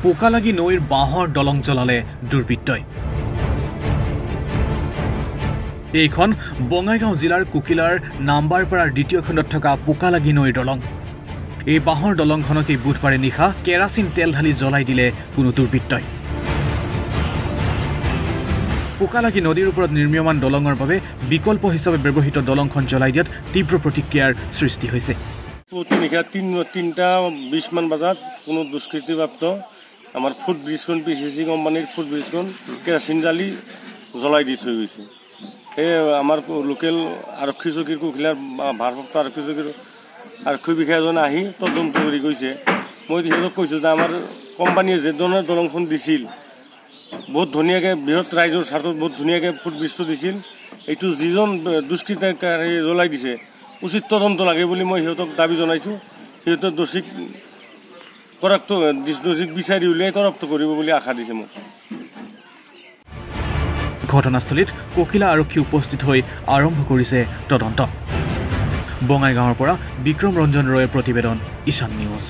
পোকালাগি নৈৰ বাঁহৰ দলং জ্বলালে দুৰ্বৃত্তই। এইখন বঙাইগাঁও জিলাৰ কুকিলাৰ নাম্বাৰপাৰাৰ দ্বিতীয় খণ্ডত থকা পোকালাগি নৈৰ দলং। এই বাঁহৰ দলংখনক বুধবাৰে নিশা কেৰাচিন তেল ঢালি জ্বলাই দিলে কোনো দুৰ্বৃত্তই। পোকালাগি নদীৰ ওপৰত নিৰ্মীয়মান দলঙৰ বাবে বিকল্প হিচাপে ব্যৱহৃত দলংখন জ্বলাই দিয়াত তীব্ৰ প্ৰতিক্ৰিয়াৰ সৃষ্টি হৈছে। নিশা 3:20 মান বজাত কোনো দুষ্কৃতিপ্ৰাপ্ত আমাৰ ফুট ব্ৰিজখন PCC কোম্পানীৰ ফুট ব্ৰিজখন কেৰাচিন জ্বালি জ্বলাই দি থৈ গৈছে। এই আমাৰ লোকেল আৰক্ষী চকীৰ কুকিলাৰ ভাৰপ্ৰাপ্ত আৰক্ষী চকীৰ আৰক্ষী বিষয়াজনে আহি তদন্ত কৰি গৈছে। মই সিহঁতক কৈছোঁ যে আমাৰ কোম্পানীয়ে যে ধৰণৰ দলংখন দিছিল বহুত ধুনীয়াকৈ বৃহৎ ৰাইজৰ স্বাৰ্থত বহুত ধুনীয়াকৈ ফুট ব্ৰিজটো দিছিল, এইটো যিজন দুষ্কৃতিকাৰী জ্বলাই দিছে উচিত তদন্ত লাগে বুলি মই সিহঁতক দাবী জনাইছোঁ। সিহঁতৰ দোষীক বিচাৰি উলিয়াই কৰাপ্ত কৰিব বুলি আশা দিছে মোক। ঘটনাস্থলীত ককিলা আৰক্ষী উপস্থিত হৈ আৰম্ভ কৰিছে তদন্ত। বঙাইগাঁৱৰ পৰা বিক্ৰম ৰঞ্জন ৰয়ৰ প্ৰতিবেদন, ঈশান নিউজ।